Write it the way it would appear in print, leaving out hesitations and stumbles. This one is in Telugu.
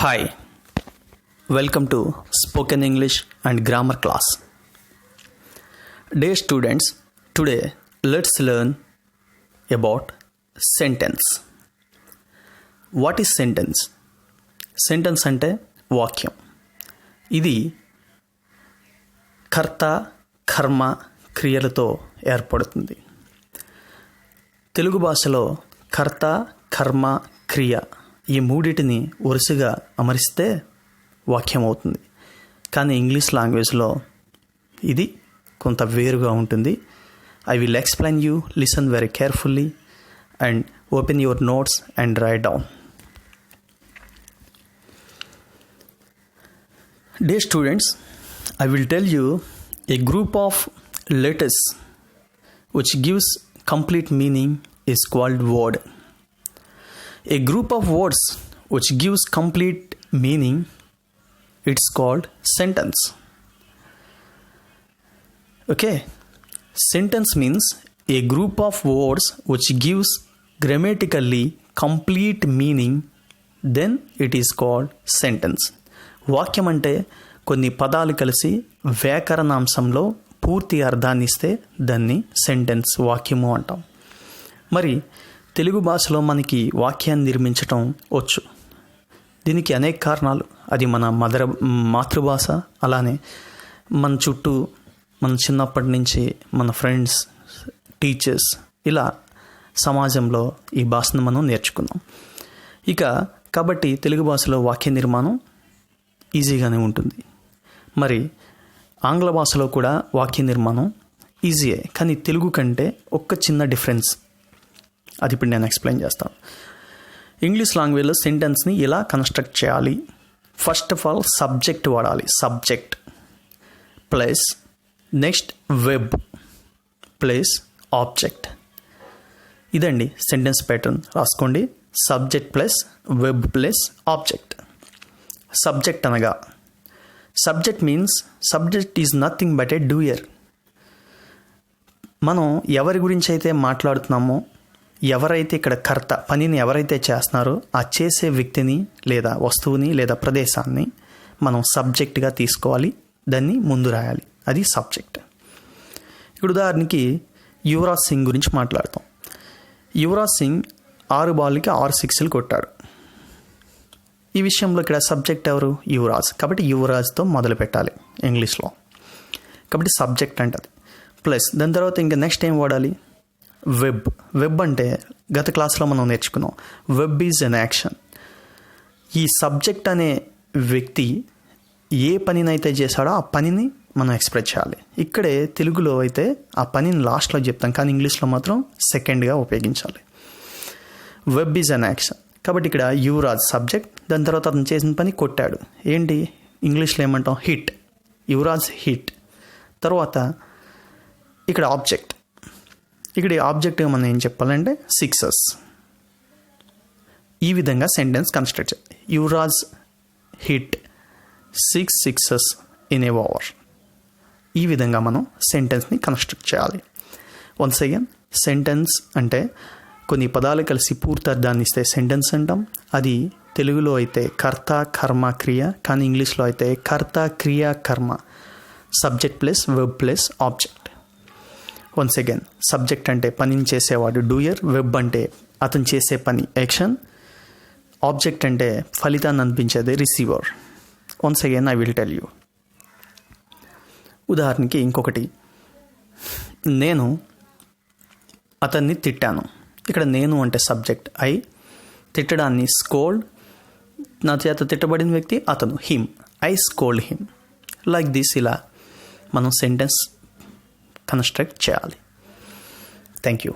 Hi, welcome to Spoken English and Grammar class. Dear students, today let's learn about sentence. What is sentence? Sentence అంటే వాక్యం. ఇది కర్త, కర్మ, క్రియలతో ఏర్పడుతుంది. తెలుగు భాషలో కర్త, కర్మ, క్రియ ఈ మూడిటిని వరుసగా అమరిస్తే వాక్యం అవుతుంది. కానీ ఇంగ్లీష్ లాంగ్వేజ్లో ఇది కొంత వేరుగా ఉంటుంది. I will explain you, listen very carefully and open your notes and right down. Dear students, I will tell you a group of letters which gives complete meaning is called word. A group of words which gives complete meaning, it's called sentence. Okay, sentence means a group of words which gives grammatically complete meaning, then it is called sentence. వాక్యం అంటే కొన్ని పదాలు కలిసి వ్యాకరణాంశంలో పూర్తి అర్థాన్ని ఇస్తే దాన్ని సెంటెన్స్, వాక్యము అంటాం. మరి తెలుగు భాషలో మనకి వాక్యాన్ని నిర్మించటం వచ్చు. దీనికి అనేక కారణాలు. అది మన మాతృభాష, అలానే మన చుట్టూ మన చిన్నప్పటి నుంచి మన ఫ్రెండ్స్, టీచర్స్, ఇలా సమాజంలో ఈ భాషను మనం నేర్చుకున్నాం. కాబట్టి తెలుగు భాషలో వాక్య నిర్మాణం ఈజీగానే ఉంటుంది. మరి ఆంగ్ల భాషలో కూడా వాక్య నిర్మాణం ఈజీయే, కానీ తెలుగు కంటే ఒక్క చిన్న డిఫరెన్స్, అది ఇప్పుడు నేను ఎక్స్ప్లెయిన్ చేస్తాను. ఇంగ్లీష్ లాంగ్వేజ్లో సెంటెన్స్ని ఎలా కన్స్ట్రక్ట్ చేయాలి? ఫస్ట్ ఆఫ్ ఆల్ సబ్జెక్ట్ వాడాలి. Subject plus next verb plus object. ఇదండి సెంటెన్స్ ప్యాటర్న్, రాసుకోండి. Subject plus verb plus object. Subject అనగా, subject means subject is nothing but a doer. మనం ఎవరి గురించి అయితే మాట్లాడుతున్నామో, ఎవరైతే ఇక్కడ కర్త, పనిని ఎవరైతే చేస్తున్నారో ఆ చేసే వ్యక్తిని లేదా వస్తువుని లేదా ప్రదేశాన్ని మనం సబ్జెక్ట్గా తీసుకోవాలి, దాన్ని ముందు రాయాలి. అది సబ్జెక్ట్. ఇప్పుడు ఉదాహరణకి యువరాజ్ సింగ్ గురించి మాట్లాడతాం. యువరాజ్ సింగ్ 6 బాల్కి 6 సిక్స్లు కొట్టాడు. ఈ విషయంలో ఇక్కడ సబ్జెక్ట్ ఎవరు? యువరాజ్. కాబట్టి యువరాజ్తో మొదలు పెట్టాలి ఇంగ్లీష్లో. కాబట్టి సబ్జెక్ట్ అంటది. ప్లస్ దాని తర్వాత ఇంకా నెక్స్ట్ ఏం వాడాలి? వెబ్. వెబ్ అంటే గత క్లాస్లో మనం నేర్చుకున్నాం. Web is an action. ఈ సబ్జెక్ట్ అనే వ్యక్తి ఏ పనినైతే చేశాడో ఆ పనిని మనం ఎక్స్ప్రెస్ చేయాలి. ఇక్కడే తెలుగులో అయితే ఆ పనిని లాస్ట్లో చెప్తాం, కానీ ఇంగ్లీష్లో మాత్రం సెకండ్గా ఉపయోగించాలి. Web is an action. కాబట్టి ఇక్కడ యువరాజ్ సబ్జెక్ట్, దాని తర్వాత అతను చేసిన పని కొట్టాడు. ఏంటి ఇంగ్లీష్లో ఏమంటాం? హిట్. యువరాజ్ హిట్. తర్వాత ఇక్కడ ఆబ్జెక్ట్. ఇక్కడ ఆబ్జెక్ట్గా మనం ఏం చెప్పాలంటే సిక్సెస్. ఈ విధంగా సెంటెన్స్ కన్స్ట్రక్ట్ చేయాలి. Yuvraj hit 6 sixes in a over. ఈ విధంగా మనం సెంటెన్స్ని కన్స్ట్రక్ట్ చేయాలి. వన్స్ అగైన్, సెంటెన్స్ అంటే కొన్ని పదాలు కలిసి పూర్తి అర్థాన్ని ఇస్తే సెంటెన్స్ అంటాం. అది తెలుగులో అయితే కర్త, కర్మ, క్రియ, కానీ ఇంగ్లీష్లో అయితే కర్త, క్రియ, కర్మ. Subject plus verb plus object. Once again, subject అంటే పనిని చేసేవాడు డూయర్, వెబ్ అంటే అతను చేసే పని యాక్షన్, ఆబ్జెక్ట్ అంటే ఫలితాన్ని అనిపించేది receiver. Once again I will tell you. ఉదాహరణకి ఇంకొకటి, నేను అతన్ని తిట్టాను. ఇక్కడ నేను అంటే సబ్జెక్ట్, ఐ. తిట్టడాన్ని స్కోల్డ్, నా చేత తిట్టబడిన వ్యక్తి అతను, him. I scold him. Like this, ఇలా మనం సెంటెన్స్ కన్స్ట్రక్ట్ చేయాలి. Thank you.